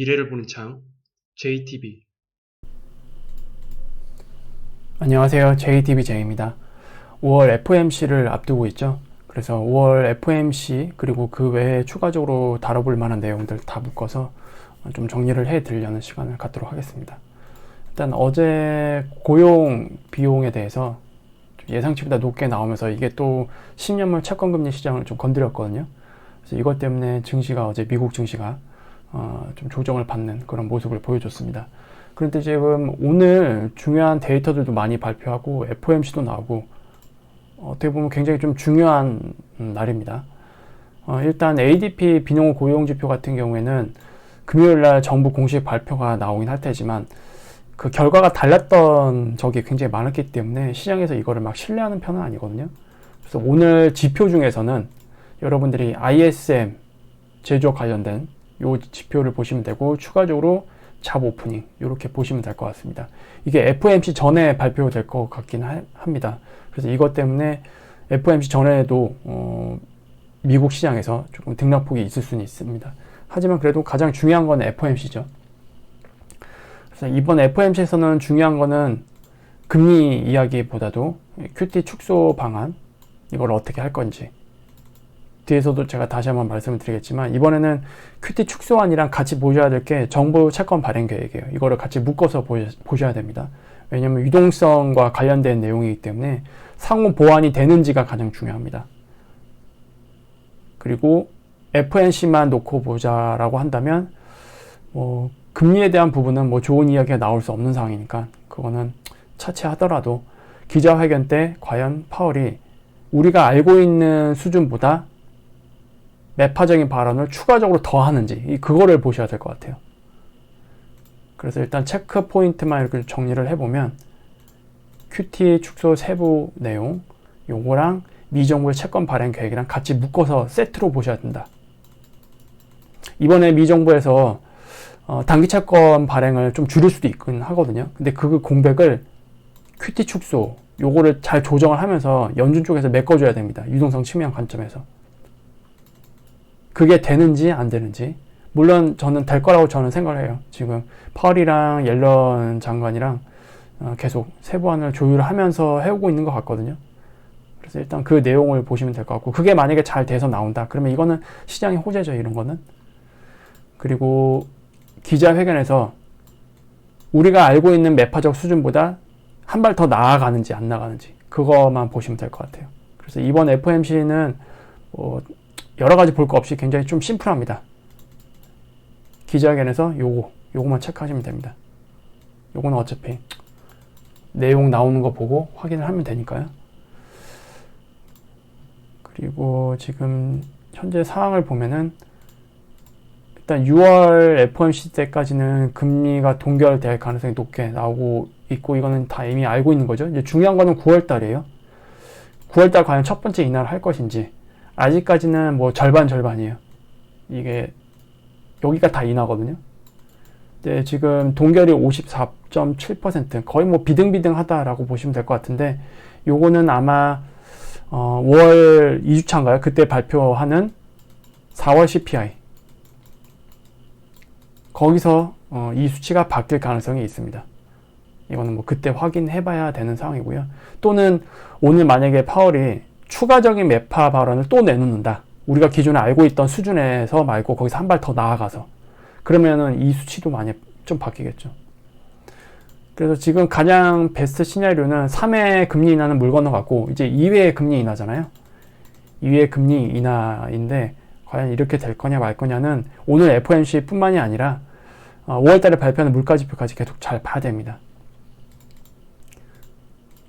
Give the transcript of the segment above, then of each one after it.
미래를 보는 창, JTB. 안녕하세요. JTBJ입니다. 5월 FOMC를 앞두고 있죠. 그래서 5월 FOMC 그리고 그 외에 추가적으로 다뤄볼 만한 내용들 다 묶어서 좀 정리를 해드리려는 시간을 갖도록 하겠습니다. 일단 어제 고용 비용에 대해서 예상치보다 높게 나오면서 이게 또 10년물 채권금리 시장을 좀 건드렸거든요. 그래서 이것 때문에 증시가 어제 미국 증시가 좀 조정을 받는 그런 모습을 보여줬습니다. 그런데 지금 오늘 중요한 데이터들도 많이 발표하고 FOMC도 나오고 어떻게 보면 굉장히 좀 중요한 날입니다. 일단 ADP 비농 고용지표 같은 경우에는 금요일날 정부 공식 발표가 나오긴 할 테지만 그 결과가 달랐던 적이 굉장히 많았기 때문에 시장에서 이거를 막 신뢰하는 편은 아니거든요. 그래서 오늘 지표 중에서는 여러분들이 ISM 제조업 관련된 요 지표를 보시면 되고 추가적으로 잡 오프닝 이렇게 보시면 될 것 같습니다. 이게 FOMC 전에 발표될 것 같긴 합니다. 그래서 이것 때문에 FOMC 전에도 미국 시장에서 조금 등락폭이 있을 수는 있습니다. 하지만 그래도 가장 중요한 건 FOMC죠. 그래서 이번 FOMC에서는 중요한 거는 금리 이야기보다도 QT 축소 방안 이걸 어떻게 할 건지, 뒤에서도 제가 다시 한번 말씀을 드리겠지만 이번에는 QT 축소안이랑 같이 보셔야 될 게 정부 채권 발행 계획이에요. 이거를 같이 묶어서 보셔야 됩니다. 왜냐하면 유동성과 관련된 내용이기 때문에 상호 보완이 되는지가 가장 중요합니다. 그리고 FNC만 놓고 보자라고 한다면 금리에 대한 부분은 좋은 이야기가 나올 수 없는 상황이니까 그거는 차치하더라도 기자회견 때 과연 파월이 우리가 알고 있는 수준보다 매파적인 발언을 추가적으로 더 하는지 그거를 보셔야 될 것 같아요. 그래서 일단 체크 포인트만 이렇게 정리를 해보면 QT 축소 세부 내용 요거랑 미정부의 채권 발행 계획이랑 같이 묶어서 세트로 보셔야 된다. 이번에 미정부에서 단기 채권 발행을 좀 줄일 수도 있긴 하거든요. 근데 그 공백을 QT 축소 요거를 잘 조정을 하면서 연준 쪽에서 메꿔줘야 됩니다. 유동성 측면 관점에서. 그게 되는지 안 되는지, 물론 저는 될 거라고 저는 생각을 해요. 지금 파월이랑 옐런 장관이랑 계속 세부안을 조율하면서 해오고 있는 것 같거든요. 그래서 일단 그 내용을 보시면 될 것 같고, 그게 만약에 잘 돼서 나온다 그러면 이거는 시장의 호재죠, 이런 거는. 그리고 기자회견에서 우리가 알고 있는 매파적 수준보다 한 발 더 나아가는지 안 나가는지 그거만 보시면 될 것 같아요. 그래서 이번 FOMC는 여러 가지 볼 거 없이 굉장히 좀 심플합니다. 기자회견에서 요거만 체크하시면 됩니다. 요거는 어차피 내용 나오는 거 보고 확인을 하면 되니까요. 그리고 지금 현재 상황을 보면은 일단 6월 FOMC 때까지는 금리가 동결될 가능성이 높게 나오고 있고, 이거는 다 이미 알고 있는 거죠. 이제 중요한 거는 9월 달이에요. 9월 달 과연 첫 번째 인하를 할 것인지, 아직까지는 절반이에요. 이게 여기가 다 인하거든요. 근데 지금 동결이 54.7%, 거의 비등비등하다라고 보시면 될 것 같은데, 요거는 아마 5월 2주차인가요? 그때 발표하는 4월 CPI 거기서 이 수치가 바뀔 가능성이 있습니다. 이거는 그때 확인해봐야 되는 상황이고요. 또는 오늘 만약에 파월이 추가적인 매파 발언을 또 내놓는다. 우리가 기존에 알고 있던 수준에서 말고 거기서 한 발 더 나아가서. 그러면은 이 수치도 많이 좀 바뀌겠죠. 그래서 지금 가장 베스트 시나리오는 3회 금리 인하는 물 건너갔고, 이제 2회 금리 인하잖아요. 2회 금리 인하인데, 과연 이렇게 될 거냐 말 거냐는 오늘 FOMC 뿐만이 아니라 5월 달에 발표하는 물가지표까지 계속 잘 봐야 됩니다.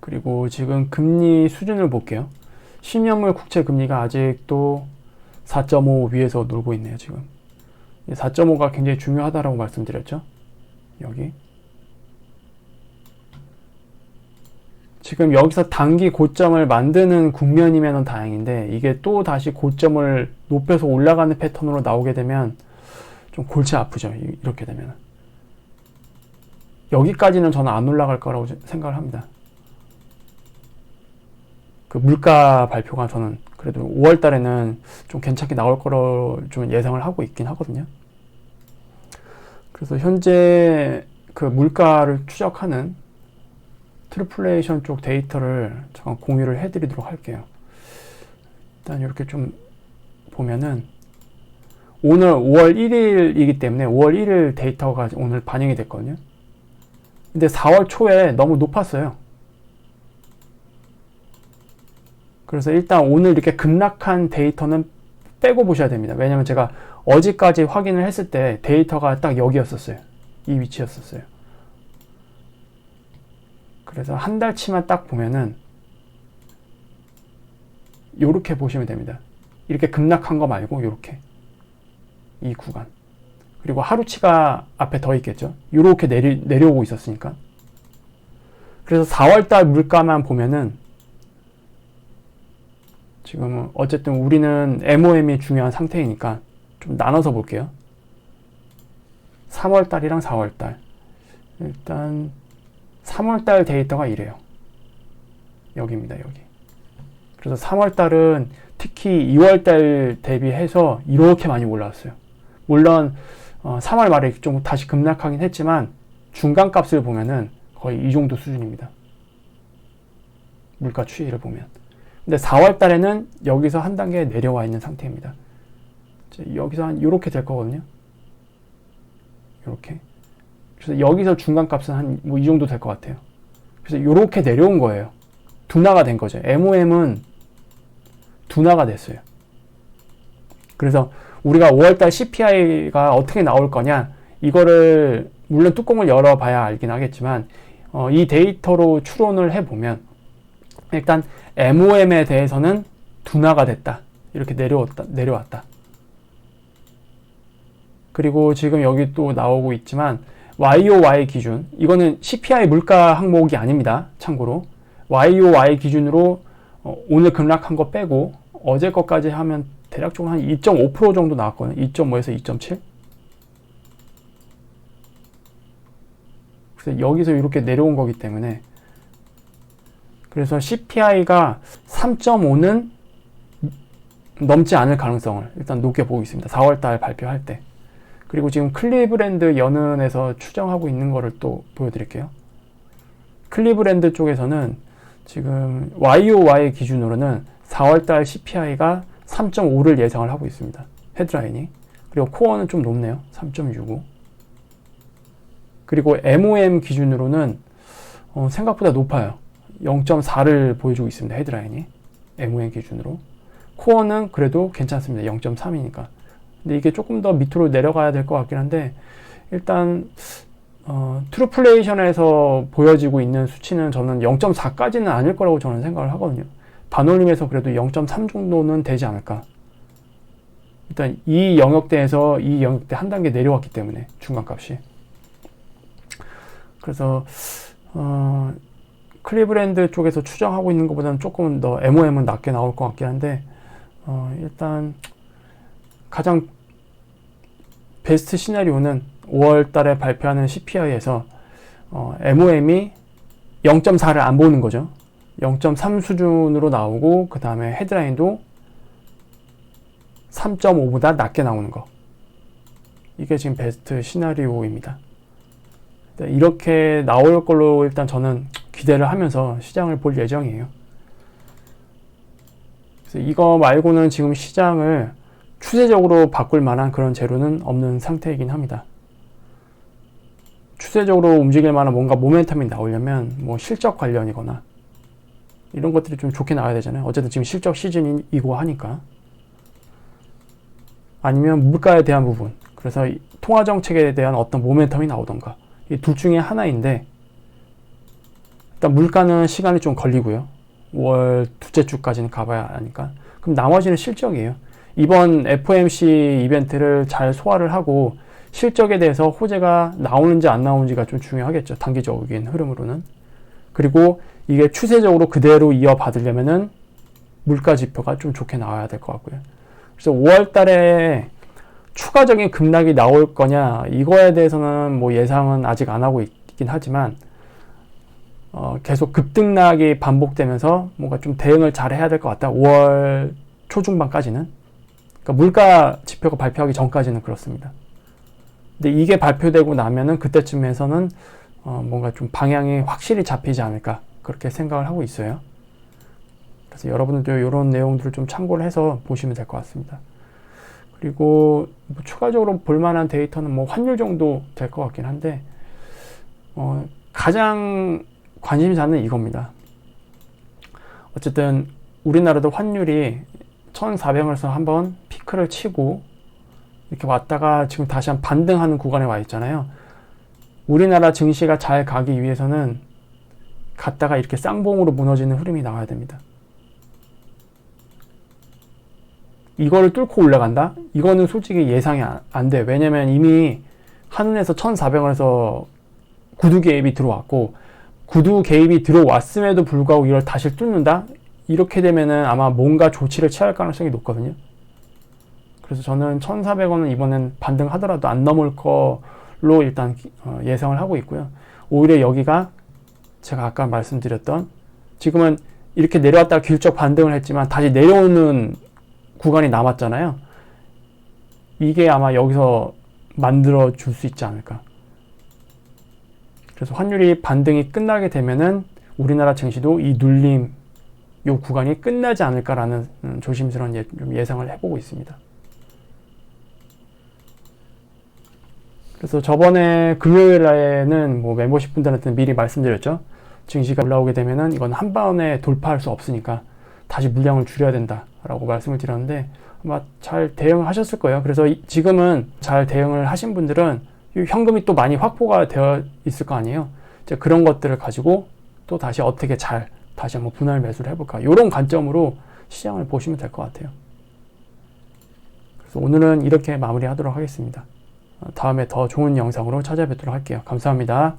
그리고 지금 금리 수준을 볼게요. 10년물 국채 금리가 아직도 4.5 위에서 놀고 있네요, 지금. 4.5가 굉장히 중요하다라고 말씀드렸죠. 여기. 지금 여기서 단기 고점을 만드는 국면이면 다행인데, 이게 또 다시 고점을 높여서 올라가는 패턴으로 나오게 되면 좀 골치 아프죠, 이렇게 되면. 여기까지는 저는 안 올라갈 거라고 생각을 합니다. 그 물가 발표가 저는 그래도 5월 달에는 좀 괜찮게 나올 거로 좀 예상을 하고 있긴 하거든요. 그래서 현재 그 물가를 추적하는 트루플레이션 쪽 데이터를 잠깐 공유를 해드리도록 할게요. 일단 이렇게 좀 보면은 오늘 5월 1일이기 때문에 5월 1일 데이터가 오늘 반영이 됐거든요. 근데 4월 초에 너무 높았어요. 그래서 일단 오늘 이렇게 급락한 데이터는 빼고 보셔야 됩니다. 왜냐면 제가 어제까지 확인을 했을 때 데이터가 딱 여기였었어요. 이 위치였었어요. 그래서 한 달치만 딱 보면은 요렇게 보시면 됩니다. 이렇게 급락한 거 말고 요렇게 이 구간, 그리고 하루치가 앞에 더 있겠죠. 요렇게 내려오고 있었으니까. 그래서 4월달 물가만 보면은 지금 어쨌든 우리는 MOM이 중요한 상태이니까 좀 나눠서 볼게요. 3월달이랑 4월달. 일단 3월달 데이터가 이래요. 여기입니다. 여기. 그래서 3월달은 특히 2월달 대비해서 이렇게 많이 올라왔어요. 물론 3월 말에 좀 다시 급락하긴 했지만 중간값을 보면은 거의 이 정도 수준입니다. 물가 추이를 보면. 근데 4월 달에는 여기서 한 단계 내려와 있는 상태입니다. 여기서 한 요렇게 될 거거든요. 요렇게. 그래서 여기서 중간값은 한 뭐 이 정도 될 것 같아요. 그래서 요렇게 내려온 거예요. 둔화가 된 거죠. MOM은 둔화가 됐어요. 그래서 우리가 5월달 CPI가 어떻게 나올 거냐, 이거를 물론 뚜껑을 열어봐야 알긴 하겠지만 이 데이터로 추론을 해보면 일단 MOM에 대해서는 둔화가 됐다. 이렇게 내려왔다. 그리고 지금 여기 또 나오고 있지만 YOY 기준, 이거는 CPI 물가 항목이 아닙니다. 참고로 YOY 기준으로 오늘 급락한 거 빼고 어제 것까지 하면 대략적으로 한 2.5% 정도 나왔거든요. 2.5에서 2.7. 그래서 여기서 이렇게 내려온 거기 때문에, 그래서 CPI가 3.5는 넘지 않을 가능성을 일단 높게 보고 있습니다. 4월달 발표할 때. 그리고 지금 클리브랜드 연은에서 추정하고 있는 거를 또 보여드릴게요. 클리브랜드 쪽에서는 지금 YOY 기준으로는 4월달 CPI가 3.5를 예상을 하고 있습니다. 헤드라인이. 그리고 코어는 좀 높네요. 3.65. 그리고 MOM 기준으로는 생각보다 높아요. 0.4를 보여주고 있습니다. 헤드라인이. MOM 기준으로. 코어는 그래도 괜찮습니다. 0.3이니까. 근데 이게 조금 더 밑으로 내려가야 될 것 같긴 한데, 일단 트루플레이션에서 보여지고 있는 수치는 저는 0.4까지는 아닐 거라고 저는 생각을 하거든요. 반올림에서 그래도 0.3 정도는 되지 않을까. 일단 이 영역대에서 이 영역대 한 단계 내려왔기 때문에 중간값이. 그래서 클리브랜드 쪽에서 추정하고 있는 것보다는 조금 더 MOM은 낮게 나올 것 같긴 한데, 일단 가장 베스트 시나리오는 5월 달에 발표하는 CPI에서 MOM이 0.4를 안 보는 거죠. 0.3 수준으로 나오고, 그 다음에 헤드라인도 3.5보다 낮게 나오는 거. 이게 지금 베스트 시나리오입니다. 이렇게 나올 걸로 일단 저는 기대를 하면서 시장을 볼 예정이에요. 그래서 이거 말고는 지금 시장을 추세적으로 바꿀 만한 그런 재료는 없는 상태이긴 합니다. 추세적으로 움직일 만한 뭔가 모멘텀이 나오려면 뭐 실적 관련이거나 이런 것들이 좀 좋게 나와야 되잖아요. 어쨌든 지금 실적 시즌이고 하니까. 아니면 물가에 대한 부분, 그래서 통화정책에 대한 어떤 모멘텀이 나오던가, 이 둘 중에 하나인데, 일단 물가는 시간이 좀 걸리고요. 5월 둘째 주까지는 가봐야 하니까. 그럼 나머지는 실적이에요. 이번 FOMC 이벤트를 잘 소화를 하고 실적에 대해서 호재가 나오는지 안 나오는지가 좀 중요하겠죠. 단기적인 흐름으로는. 그리고 이게 추세적으로 그대로 이어받으려면은 물가 지표가 좀 좋게 나와야 될 것 같고요. 그래서 5월 달에 추가적인 급락이 나올 거냐, 이거에 대해서는 뭐 예상은 아직 안 하고 있긴 하지만, 계속 급등락이 반복되면서 뭔가 좀 대응을 잘 해야 될 것 같다. 5월 초중반까지는. 그러니까 물가 지표가 발표하기 전까지는 그렇습니다. 근데 이게 발표되고 나면은 그때쯤에서는 뭔가 좀 방향이 확실히 잡히지 않을까 그렇게 생각을 하고 있어요. 그래서 여러분들도 이런 내용들을 좀 참고를 해서 보시면 될 것 같습니다. 그리고 뭐 추가적으로 볼만한 데이터는 뭐 환율 정도 될 것 같긴 한데 가장 관심이 가는 이겁니다. 어쨌든 우리나라도 환율이 1400원에서 한번 피크를 치고 이렇게 왔다가 지금 다시 한 반등하는 구간에 와 있잖아요. 우리나라 증시가 잘 가기 위해서는 갔다가 이렇게 쌍봉으로 무너지는 흐름이 나와야 됩니다. 이거를 뚫고 올라간다? 이거는 솔직히 예상이 안 돼. 왜냐면 이미 한은에서 1400원에서 구두 개입이 들어왔고, 구두 개입이 들어왔음에도 불구하고 이걸 다시 뚫는다? 이렇게 되면은 아마 뭔가 조치를 취할 가능성이 높거든요. 그래서 저는 1400원은 이번엔 반등하더라도 안 넘을 걸로 일단 예상을 하고 있고요. 오히려 여기가 제가 아까 말씀드렸던, 지금은 이렇게 내려왔다가 길적 반등을 했지만 다시 내려오는 구간이 남았잖아요. 이게 아마 여기서 만들어 줄 수 있지 않을까. 그래서 환율이 반등이 끝나게 되면은 우리나라 증시도 이 눌림 요 구간이 끝나지 않을까라는 조심스러운 예상을 해보고 있습니다. 그래서 저번에 금요일에는 뭐 멤버십 분들한테는 미리 말씀드렸죠. 증시가 올라오게 되면은 이건 한 번에 돌파할 수 없으니까 다시 물량을 줄여야 된다라고 말씀을 드렸는데 아마 잘 대응하셨을 거예요. 그래서 지금은 잘 대응을 하신 분들은 현금이 또 많이 확보가 되어 있을 거 아니에요. 이제 그런 것들을 가지고 또 다시 어떻게 다시 한번 분할 매수를 해볼까, 이런 관점으로 시장을 보시면 될 것 같아요. 그래서 오늘은 이렇게 마무리하도록 하겠습니다. 다음에 더 좋은 영상으로 찾아뵙도록 할게요. 감사합니다.